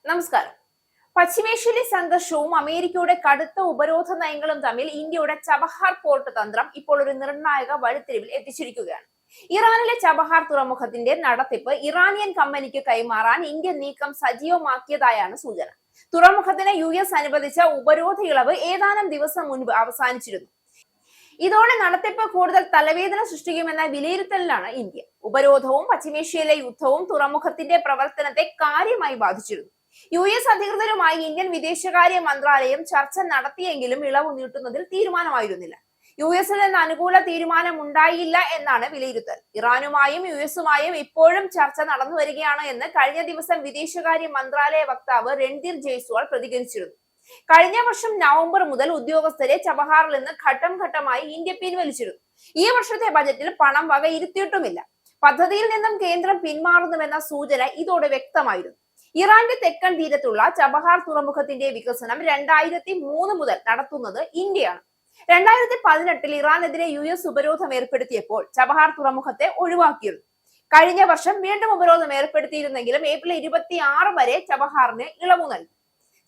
നമസ്കാരം. പശ്ചിമേഷ്യയിലെ സംഘർഷവും അമേരിക്കയുടെ കടുത്ത ഉപരോധ നയങ്ങളും തമ്മിൽ ഇന്ത്യയുടെ ചബഹാർ പോർട്ട് തന്ത്രം ഇപ്പോൾ ഒരു നിർണായക വഴിത്തിരിവിൽ എത്തിച്ചിരിക്കുകയാണ്. ഇറാനിലെ ചബഹാർ തുറമുഖത്തിന്റെ നടത്തിപ്പ് ഇറാനിയൻ കമ്പനിക്ക് കൈമാറാൻ ഇന്ത്യ നീക്കം സജീവമാക്കിയതായാണ് സൂചന. തുറമുഖത്തിന് US അനുവദിച്ച ഉപരോധ ഇളവ് ഏതാനും ദിവസം മുൻപ് അവസാനിച്ചിരുന്നു. ഇതോടെ നടത്തിപ്പ് കൂടുതൽ തലവേദന സൃഷ്ടിക്കുമെന്ന വിലയിരുത്തലിലാണ് ഇന്ത്യ. ഉപരോധവും പശ്ചിമേഷ്യയിലെ യുദ്ധവും തുറമുഖത്തിന്റെ പ്രവർത്തനത്തെ കാര്യമായി ബാധിച്ചിരുന്നു. US അധികൃതരുമായി ഇന്ത്യൻ വിദേശകാര്യ മന്ത്രാലയം ചർച്ച നടത്തിയെങ്കിലും ഇളവ് നീട്ടുന്നതിൽ തീരുമാനമായിരുന്നില്ല. US-ൽ നിന്ന് അനുകൂല തീരുമാനം ഉണ്ടായില്ല എന്നാണ് വിലയിരുത്തൽ. ഇറാനുമായും US-ഉമായും ഇപ്പോഴും ചർച്ച നടന്നു വരികയാണ് എന്ന് കഴിഞ്ഞ ദിവസം വിദേശകാര്യ മന്ത്രാലയ വക്താവ് രൺധീർ ജയ്സ്വാൾ പ്രതികരിച്ചിരുന്നു. കഴിഞ്ഞ വർഷം നവംബർ മുതൽ ഉദ്യോഗസ്ഥരെ ചബഹാറിൽ നിന്ന് ഘട്ടം ഘട്ടമായി ഇന്ത്യ പിൻവലിച്ചിരുന്നു. ഈ വർഷത്തെ ബജറ്റിൽ പണം വകയിരുത്തിയിട്ടുമില്ല. പദ്ധതിയിൽ നിന്നും കേന്ദ്രം പിന്മാറുന്നുവെന്ന സൂചന ഇതോടെ വ്യക്തമായിരുന്നു. ഇറാന്റെ തെക്കൻ തീരത്തുള്ള ചബഹാർ തുറമുഖത്തിന്റെ വികസനം 2003 മുതൽ നടത്തുന്നത് ഇന്ത്യയാണ്. 2018-ൽ ഇറാനെതിരെ US ഉപരോധം ഏർപ്പെടുത്തിയപ്പോൾ ചബഹാർ തുറമുഖത്തെ ഒഴിവാക്കിയിരുന്നു. കഴിഞ്ഞ വർഷം വീണ്ടും ഉപരോധം ഏർപ്പെടുത്തിയിരുന്നെങ്കിലും ഏപ്രിൽ 26 വരെ ചബഹാറിന് ഇളവ് നൽകി.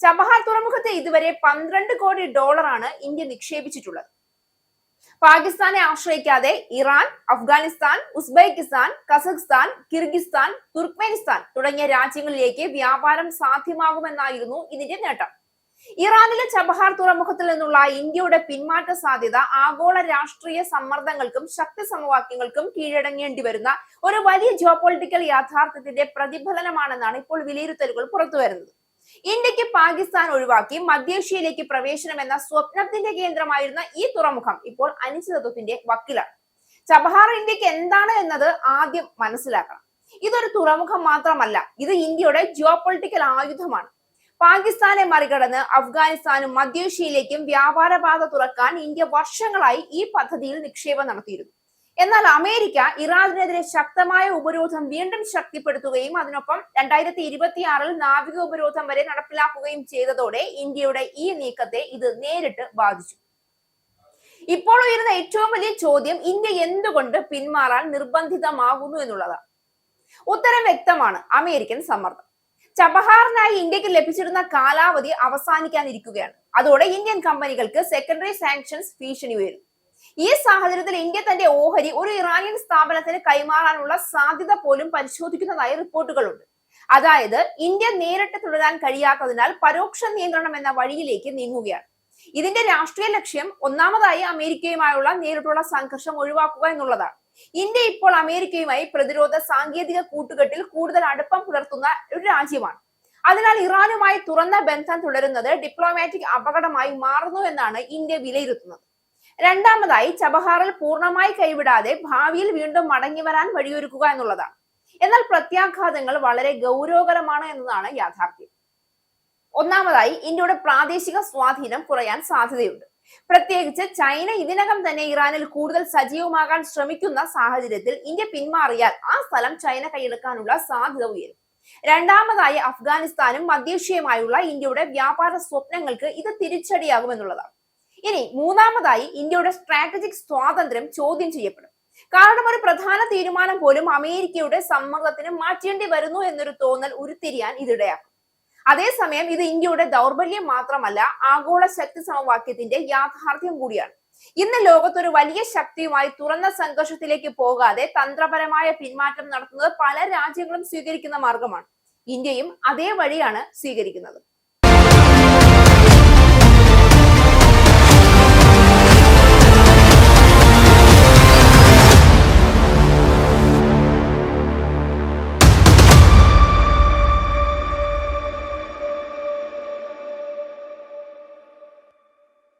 ചബഹാർ തുറമുഖത്തെ ഇതുവരെ $12 കോടി ഇന്ത്യ നിക്ഷേപിച്ചിട്ടുള്ളത്. പാകിസ്ഥാനെ ആശ്രയിക്കാതെ Iran, Afghanistan, Uzbekistan, Kazakhstan, Kyrgyzstan, Turkmenistan തുടങ്ങിയ രാജ്യങ്ങളിലേക്ക് വ്യാപാരം സാധ്യമാകുമെന്നായിരുന്നു ഇതിന്റെ നേട്ടം. ഇറാനിലെ ചബഹാർ തുറമുഖത്തിൽ നിന്നുള്ള ഇന്ത്യയുടെ പിന്മാറ്റ സാധ്യത ആഗോള രാഷ്ട്രീയ സമ്മർദ്ദങ്ങൾക്കും ശക്തി സമവാക്യങ്ങൾക്കും കീഴടങ്ങേണ്ടി വരുന്ന ഒരു വലിയ ജിയോപൊളിറ്റിക്കൽ യാഥാർത്ഥ്യത്തിന്റെ പ്രതിഫലനമാണെന്നാണ് ഇപ്പോൾ വിലയിരുത്തലുകൾ പുറത്തുവരുന്നത്. ഇന്ത്യക്ക് പാകിസ്ഥാൻ ഒഴിവാക്കി മധ്യേഷ്യയിലേക്ക് പ്രവേശനം എന്ന സ്വപ്നത്തിന്റെ കേന്ദ്രമായിരുന്ന ഈ തുറമുഖം ഇപ്പോൾ അനിശ്ചിതത്വത്തിന്റെ വക്കിലാണ്. ചബഹാർ ഇന്ത്യക്ക് എന്താണ് എന്നത് ആദ്യം മനസ്സിലാക്കണം. ഇതൊരു തുറമുഖം മാത്രമല്ല, ഇത് ഇന്ത്യയുടെ ജിയോപൊളിറ്റിക്കൽ ആയുധമാണ്. പാകിസ്ഥാനെ മറികടന്ന് അഫ്ഗാനിസ്ഥാനും മധ്യേഷ്യയിലേക്കും വ്യാപാരപാത തുറക്കാൻ ഇന്ത്യ വർഷങ്ങളായി ഈ പദ്ധതിയിൽ നിക്ഷേപം നടത്തിയിരുന്നു. എന്നാൽ അമേരിക്ക ഇറാനെതിരെ ശക്തമായ ഉപരോധം വീണ്ടും ശക്തിപ്പെടുത്തുകയും അതിനൊപ്പം 2026-ൽ നാവിക ഉപരോധം വരെ നടപ്പിലാക്കുകയും ചെയ്തതോടെ ഇന്ത്യയുടെ ഈ നീക്കത്തെ ഇത് നേരിട്ട് ബാധിച്ചു. ഇപ്പോൾ ഉയരുന്ന ഏറ്റവും വലിയ ചോദ്യം ഇന്ത്യ എന്തുകൊണ്ട് പിന്മാറാൻ നിർബന്ധിതമാകുന്നു എന്നുള്ളതാണ്. ഉത്തരം വ്യക്തമാണ്: അമേരിക്കൻ സമ്മർദ്ദം. ചബഹാറിനായി ഇന്ത്യക്ക് ലഭിച്ചിരുന്ന കാലാവധി അവസാനിക്കാനിരിക്കുകയാണ്. അതോടെ ഇന്ത്യൻ കമ്പനികൾക്ക് സെക്കൻഡറി സാങ്ഷൻസ് ഭീഷണി ഉയരും. ഈ സാഹചര്യത്തിൽ ഇന്ത്യ തന്റെ ഓഹരി ഒരു ഇറാനിയൻ സ്ഥാപനത്തിന് കൈമാറാനുള്ള സാധ്യത പോലും പരിശോധിക്കുന്നതായി റിപ്പോർട്ടുകളുണ്ട്. അതായത് ഇന്ത്യ നേരിട്ട് തുടരാൻ കഴിയാത്തതിനാൽ പരോക്ഷ നിയന്ത്രണം എന്ന വഴിയിലേക്ക് നീങ്ങുകയാണ്. ഇതിന്റെ രാഷ്ട്രീയ ലക്ഷ്യം ഒന്നാമതായി അമേരിക്കയുമായുള്ള നേരിട്ടുള്ള സംഘർഷം ഒഴിവാക്കുക എന്നുള്ളതാണ്. ഇന്ത്യ ഇപ്പോൾ അമേരിക്കയുമായി പ്രതിരോധ സാങ്കേതിക കൂട്ടുകെട്ടിൽ കൂടുതൽ അടുപ്പം പുലർത്തുന്ന ഒരു രാജ്യമാണ്. അതിനാൽ ഇറാനുമായി തുറന്ന ബന്ധം തുടരുന്നത് ഡിപ്ലോമാറ്റിക് അപകടമായി മാറുന്നു എന്നാണ് ഇന്ത്യ വിലയിരുത്തുന്നത്. രണ്ടാമതായി ചബഹാറിൽ പൂർണ്ണമായി കൈവിടാതെ ഭാവിയിൽ വീണ്ടും മടങ്ങി വരാൻ വഴിയൊരുക്കുക എന്നുള്ളതാണ്. എന്നാൽ പ്രത്യാഘാതങ്ങൾ വളരെ ഗൗരവകരമാണ് എന്നതാണ് യാഥാർത്ഥ്യം. ഒന്നാമതായി ഇന്ത്യയുടെ പ്രാദേശിക സ്വാധീനം കുറയാൻ സാധ്യതയുണ്ട്. പ്രത്യേകിച്ച് ചൈന ഇതിനകം തന്നെ ഇറാനിൽ കൂടുതൽ സജീവമാകാൻ ശ്രമിക്കുന്ന സാഹചര്യത്തിൽ ഇന്ത്യ പിന്മാറിയാൽ ആ സ്ഥലം ചൈന കൈയെടുക്കാനുള്ള സാധ്യത ഉയരും. രണ്ടാമതായി അഫ്ഗാനിസ്ഥാനും മധ്യേഷ്യയുമായുള്ള ഇന്ത്യയുടെ വ്യാപാര സ്വപ്നങ്ങൾക്ക് ഇത് തിരിച്ചടിയാകുമെന്നുള്ളതാണ്. ഇനി മൂന്നാമതായി ഇന്ത്യയുടെ സ്ട്രാറ്റജിക് സ്വാതന്ത്ര്യം ചോദ്യം ചെയ്യപ്പെടും. കാരണം ഒരു പ്രധാന തീരുമാനം പോലും അമേരിക്കയുടെ സമ്മർദ്ദത്തിന് മാറ്റേണ്ടി വരുന്നു എന്നൊരു തോന്നൽ ഉരുത്തിരിയാൻ ഇതിടയാക്കും. അതേസമയം ഇത് ഇന്ത്യയുടെ ദൗർബല്യം മാത്രമല്ല, ആഗോള ശക്തി സമവാക്യത്തിന്റെ യാഥാർത്ഥ്യം കൂടിയാണ്. ഇന്ന് ലോകത്തൊരു വലിയ ശക്തിയുമായി തുറന്ന സംഘർഷത്തിലേക്ക് പോകാതെ തന്ത്രപരമായ പിന്മാറ്റം നടത്തുന്നത് പല രാജ്യങ്ങളും സ്വീകരിക്കുന്ന മാർഗമാണ്. ഇന്ത്യയും അതേ വഴിയാണ് സ്വീകരിക്കുന്നത്.